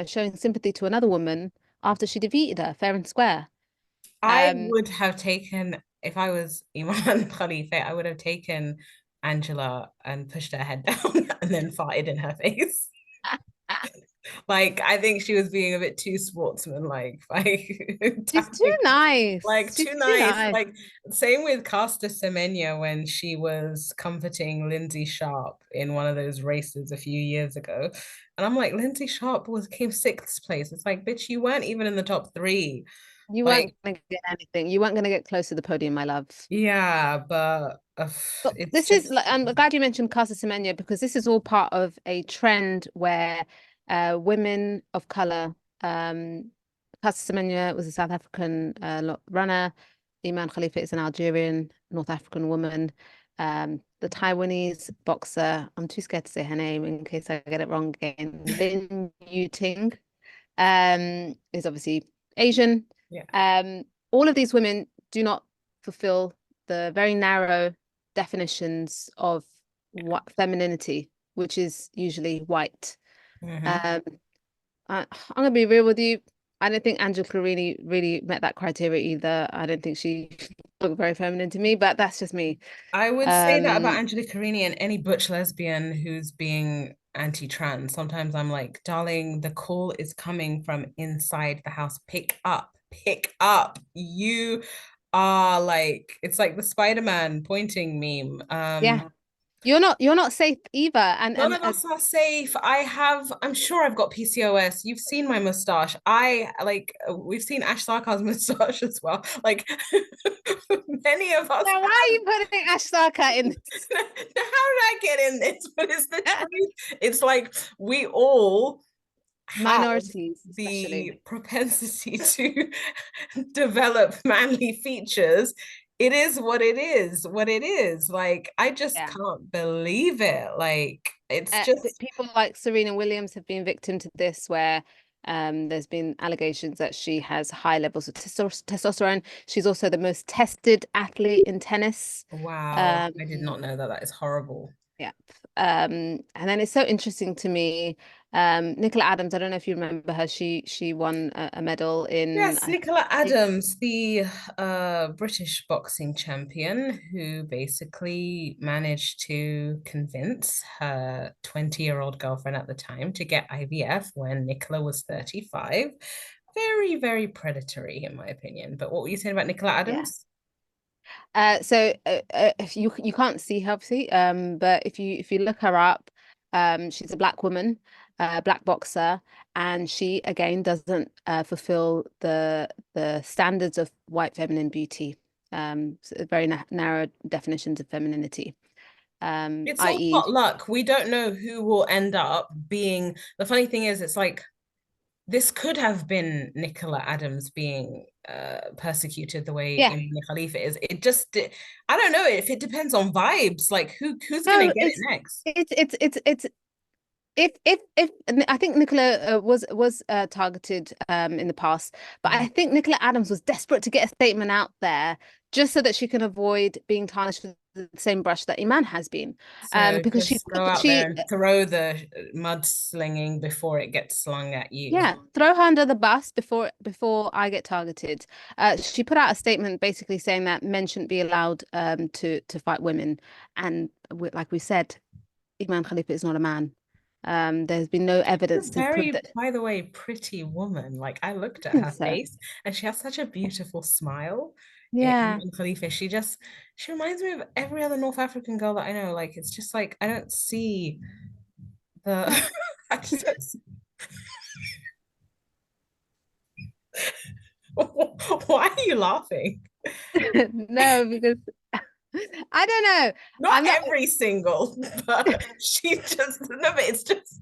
showing sympathy to another woman after she defeated her fair and square. I would have taken, if I was Imane Khelif, I would have taken Angela and pushed her head down and then farted in her face. Like, I think she was being a bit too sportsmanlike. She's too nice. Like, too nice. Like, same with Caster Semenya when she was comforting Lindsay Sharp in one of those races a few years ago. And I'm like, Lindsay Sharp came 6th place. It's like, bitch, you weren't even in the top 3. You weren't going to get anything. You weren't going to get close to the podium, my love. Yeah, but this just... is, I'm glad you mentioned Caster Semenya, because this is all part of a trend where women of color, Caster Semenya was a South African runner. Imane Khelif is an Algerian, North African woman. The Taiwanese boxer, I'm too scared to say her name in case I get it wrong again, Lin Yuting, is obviously Asian. Yeah. All of these women do not fulfill the very narrow definitions of what femininity, which is usually white. I'm gonna be real with you. I don't think Angela Carini really met that criteria either. I don't think she looked very feminine to me, but that's just me. I would say that about Angela Carini and any butch lesbian who's being anti-trans. Sometimes I'm like, darling, the call is coming from inside the house. Pick up. You are like, it's like the Spider-Man pointing meme. Yeah. You're not safe either. And none of us are safe. I'm sure I've got PCOS. You've seen my mustache. We've seen Ash Sarkar's mustache as well. Like, many of us. Now, why are you putting Ash Sarkar in this? How did I get in this? But it's the truth. It's like we all minorities the especially propensity to develop manly features. It is what it is. Like, I just can't believe it. Like, it's just people like Serena Williams have been victim to this, where there's been allegations that she has high levels of testosterone. She's also the most tested athlete in tennis. Wow. I did not know that. That is horrible. Yeah. And then it's so interesting to me. Nicola Adams, I don't know if you remember her. She won a medal in... Yes, Nicola Adams, the British boxing champion, who basically managed to convince her 20-year-old girlfriend at the time to get IVF when Nicola was 35. Very, very predatory, in my opinion. But what were you saying about Nicola Adams? So if you can't see her, obviously, but if you look her up, she's a black woman, black boxer, and she again doesn't fulfill the standards of white feminine beauty. So very narrow definitions of femininity. It's all pot luck. We don't know who will end up being. The funny thing is, it's like, this could have been Nicola Adams being persecuted the way Imane Khelif is. It just, I don't know if it depends on vibes. Like, who's gonna get it next? It's if I think Nicola was targeted in the past, but I think Nicola Adams was desperate to get a statement out there just so that she can avoid being tarnished with the same brush that Imane has been. Because she go out there and throw the mudslinging before it gets slung at you. Yeah, throw her under the bus before I get targeted. She put out a statement basically saying that men shouldn't be allowed to fight women, and like we said, Imane Khelif is not a man. There's been no evidence to prove that. By the way, pretty woman. Like, I looked at her face and she has such a beautiful smile. Yeah. Khalifa, she reminds me of every other North African girl that I know. Like, it's just like, I don't see the I just don't see... Why are you laughing? No, because I don't know. Not every single, but she just no, but it's just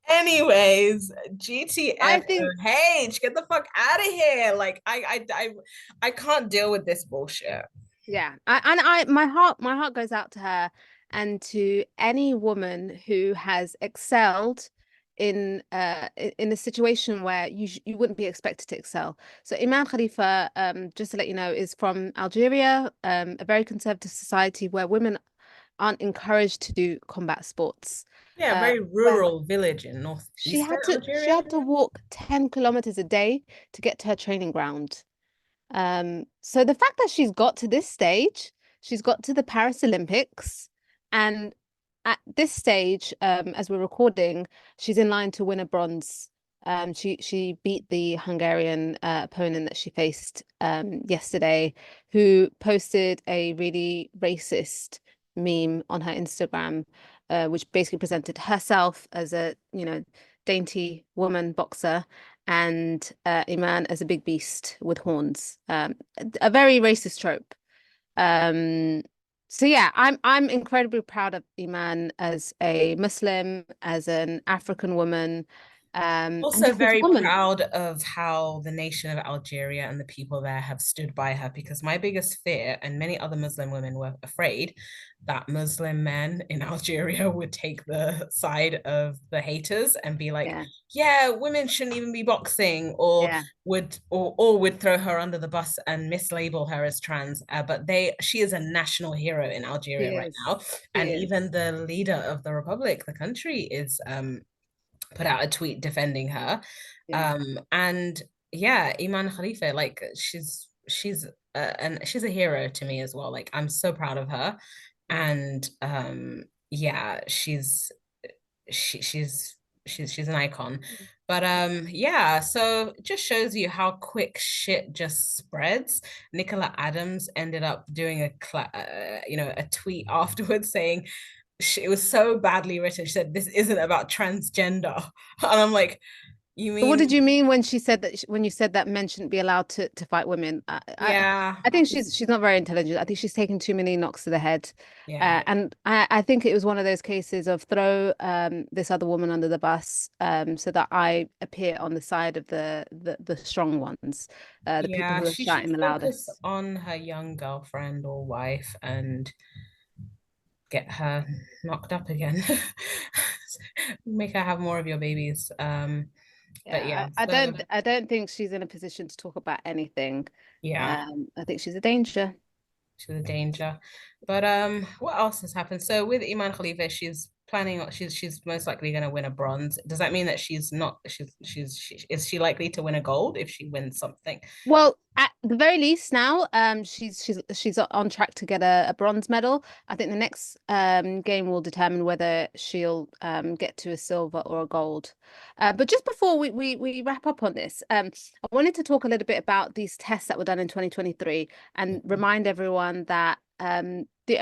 Anyways, I think, GTFOH, get the fuck out of here. Like I can't deal with this bullshit. yeah, my heart goes out to her and to any woman who has excelled in a situation where you wouldn't be expected to excel. So Imane Khalifa, just to let you know, is from Algeria, a very conservative society where women aren't encouraged to do combat sports. Yeah, a very Where rural village in northeastern she Algeria. had to walk 10 kilometers a day to get to her training ground. So the fact that she's got to this stage, she's got to the Paris Olympics, and at this stage, as we're recording, she's in line to win a bronze. She beat the Hungarian opponent that she faced yesterday, who posted a really racist meme on her Instagram, which basically presented herself as a, dainty woman boxer and Iman as a big beast with horns. A very racist trope. Um, so yeah, I'm incredibly proud of Iman as a Muslim, as an African woman, and Also just as a very woman. proud of how the nation of Algeria and the people there have stood by her, because my biggest fear, and many other Muslim women were afraid that Muslim men in Algeria would take the side of the haters and be like, Yeah, yeah, women shouldn't even be boxing, or yeah, would throw her under the bus and mislabel her as trans. But she is a national hero in she Algeria right is. now, She and is. even the leader of the republic, the country, is put out a tweet defending her. Yeah. And yeah, Iman Khalifa, like she's a hero to me as well. Like I'm so proud of her. And yeah, she's an icon. But yeah, so it just shows you how quick shit just spreads. Nicola Adams ended up doing a tweet afterwards saying it was so badly written. She said, "This isn't about transgender," and I'm like, "You So what mean, did you mean when she said that when you said that men shouldn't be allowed to fight women? yeah, I think she's not very intelligent. I think she's taken too many knocks to the head. yeah, And I think it was one of those cases of throw this other woman under the bus so that I appear on the side of the strong ones, the people yeah"? who are She should shouting the focus loudest. on her young girlfriend or wife and get her knocked up again. Make her have more of your babies. But Yeah, yeah, so I don't think she's in a position to talk about anything. yeah, I think she's a danger. to the danger. But what else has happened? So with Iman Khalifa, she's most likely going to win a bronze. Does that mean that she's not is she likely to win a gold if she wins something? Well, at the very least now, she's on track to get a bronze medal. I think the next game will determine whether she'll get to a silver or a gold. But just before we wrap up on this, I wanted to talk a little bit about these tests that were done in 2023 and remind everyone that the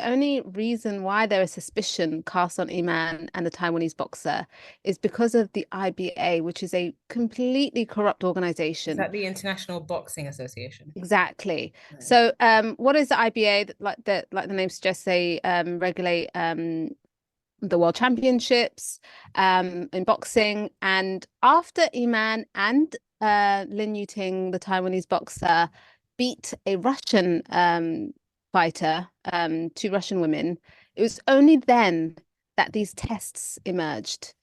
only reason why there is suspicion cast on Iman and the Taiwanese boxer is because of the IBA, which is a completely corrupt Is organization. that the International Boxing Association? Exactly. Right. So, what is the IBA? Like the name suggests, they regulate the World Championships in boxing. And after Iman and Lin Yuting, the Taiwanese boxer, beat a Russian fighter, two Russian women, it was only then that these tests emerged,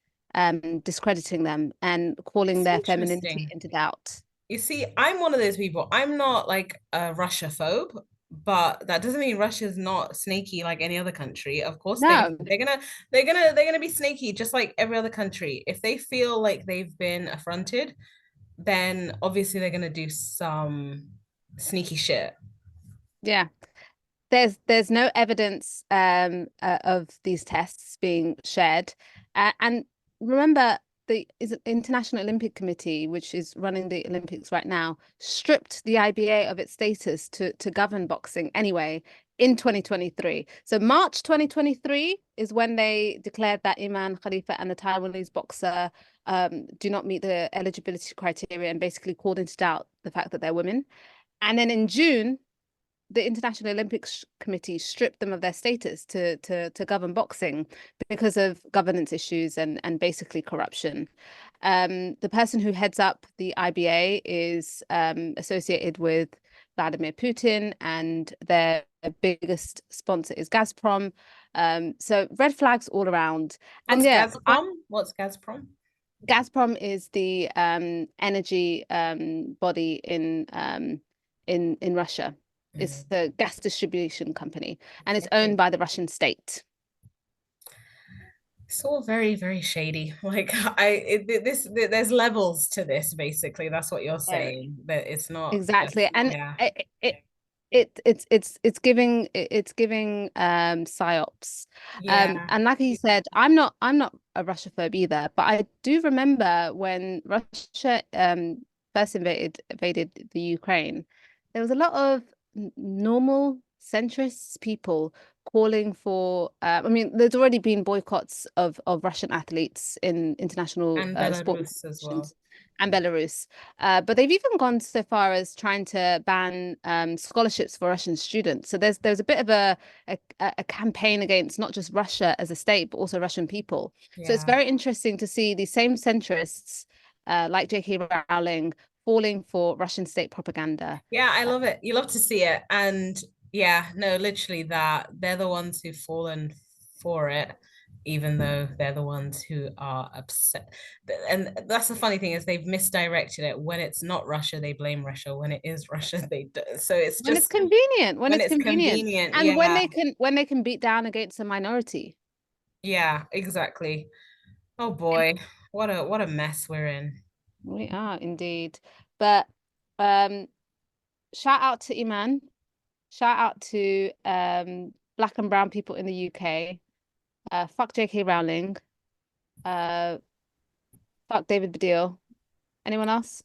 discrediting them and calling It's their femininity interesting. into doubt. You see, I'm one of those people. I'm not like a Russia phobe, but that doesn't mean Russia's not snaky like any other country. Of course, No, they're gonna be snaky just like every other country. If they feel like they've been affronted, then obviously they're gonna do some sneaky shit. yeah. There's no evidence of these tests being shared, and remember the International Olympic Committee, which is running the Olympics right now, stripped the IBA of its status to govern boxing anyway in 2023. So March 2023 is when they declared that Imane Khalifa and the Taiwanese boxer do not meet the eligibility criteria and basically called into doubt the fact that they're women. And then in June the International Olympic Committee stripped them of their status to govern boxing because of governance issues and basically corruption. The person who heads up the IBA is associated with Vladimir Putin, and their biggest sponsor is Gazprom. So red flags all around. And What's yeah, Gazprom? What's Gazprom? Gazprom is the energy body in Russia. It's the gas distribution company, and it's owned by the Russian state. It's all very, very shady. Like there's levels to this. Basically, that's what you're saying. That it's not Exactly, just, and yeah. it's giving psyops. Yeah. And like you said, I'm not a Russophobe either, but I do remember when Russia first invaded the Ukraine, there was a lot of normal centrist people calling for I mean, there's already been boycotts of Russian athletes in international And sport Belarus as well. competitions, and Belarus. But they've even gone so far as trying to ban scholarships for Russian students. So there's a bit of a campaign against not just Russia as a state, but also Russian people. So it's Yeah. very interesting to see these same centrists like J.K. Rowling falling for Russian state propaganda. Yeah, I love it. You love to see it. And yeah, no, literally that they're the ones who've fallen for it, even though they're the ones who are upset. And that's the funny thing is they've misdirected it. When it's not Russia, they blame Russia. When it is Russia, they do. So it's When just it's convenient, when when it's it's convenient, convenient, and yeah. when they can beat down against a minority. Yeah, exactly. Oh boy, what a mess we're in. We are indeed. But um shout out to Imane. Shout out to black and brown people in the UK. Fuck J.K. Rowling. Uh, fuck David Baddiel. Anyone else?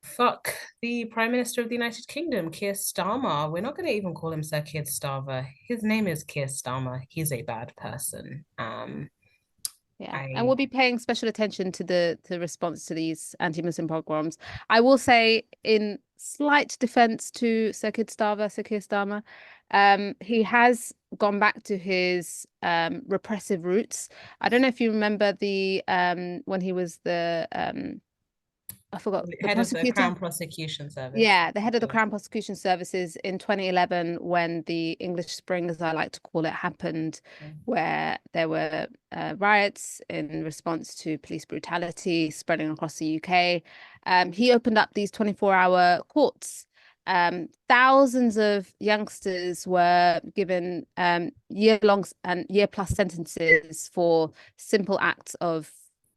Fuck the Prime Minister of the United Kingdom, Keir Starmer. We're not going to even call him Sir Keir Starmer. His name is Keir Starmer. He's a bad person. Yeah, and I we'll be paying special attention to the response to these anti-Muslim pogroms. I will say, in slight defense to Sir Keir Starmer, he has gone back to his repressive roots. I don't know if you remember the when he was the I forgot, the head of the prosecutor. Crown Prosecution Service. Yeah, the head of the Crown Prosecution Services in 2011, when the English Spring, as I like to call it, happened, where there were riots in response to police brutality spreading across the UK. He opened up these 24-hour courts. Thousands of youngsters were given year-long and year-plus sentences for simple acts of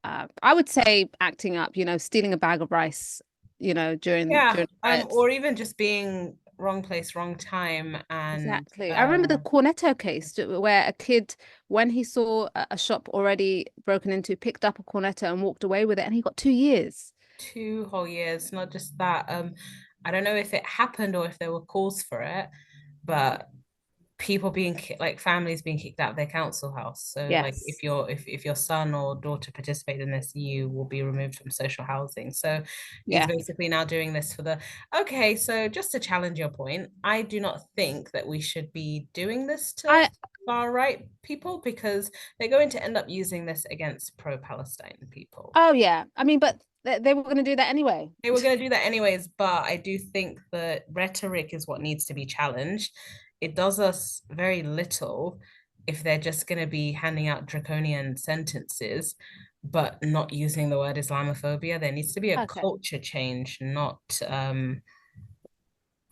I would say acting up, stealing a bag of rice, during riots. or even just being wrong place, wrong time, and Exactly. I remember the Cornetto case where a kid, when he saw a shop already broken into, picked up a Cornetto and walked away with it, and he got 2 years. 2 whole years. Not just that. I don't know if it happened or if there were calls for it, but people being like families being kicked out of their council house. So like Yes. if your son or daughter participate in this, you will be removed from social housing. So he's Yeah. basically now doing this for the okay. So just to challenge your point, I do not think that we should be doing this to far right people, because they're going to end up using this against pro-Palestine people. Oh yeah. I mean, but they were going to do that anyway. They were going to do that anyways, but I do think that rhetoric is what needs to be challenged. It does us very little if they're just going to be handing out draconian sentences, but not using the word Islamophobia. There needs to be a culture change, not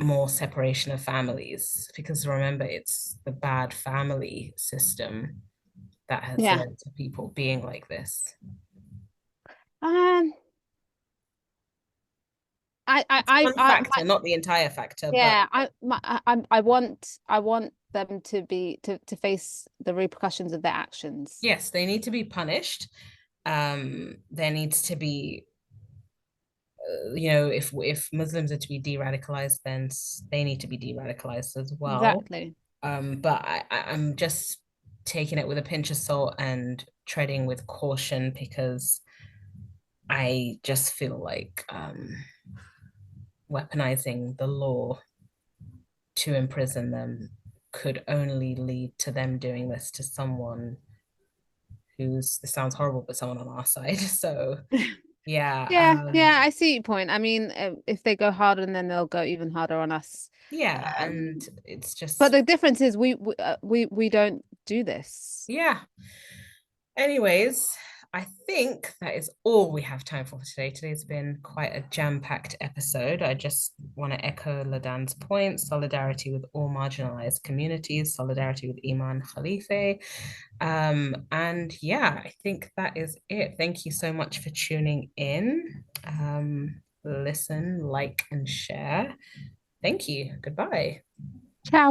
more separation of families. Because remember, it's the bad family system that has led to people being like this. One factor, not the entire factor. Yeah, but I want them to face the repercussions of their actions. Yes, they need to be punished. There needs to be, if Muslims are to be de-radicalized, then they need to be de-radicalized as well. Exactly. But I'm just taking it with a pinch of salt and treading with caution, because I just feel like weaponizing the law to imprison them could only lead to them doing this to someone who's, this sounds horrible, but someone on our side. So yeah, Yeah, I see your point. I mean, if they go harder, then they'll go even harder on us. yeah, and it's But just, the difference is we don't do this. yeah. Anyways, I think that is all we have time for today. Today's been quite a jam-packed episode. I just want to echo Ladan's point: solidarity with all marginalized communities, solidarity with Imane Khelif. And yeah, I think that is it. Thank you so much for tuning in. Listen, like, and share. Thank you. Goodbye. Ciao.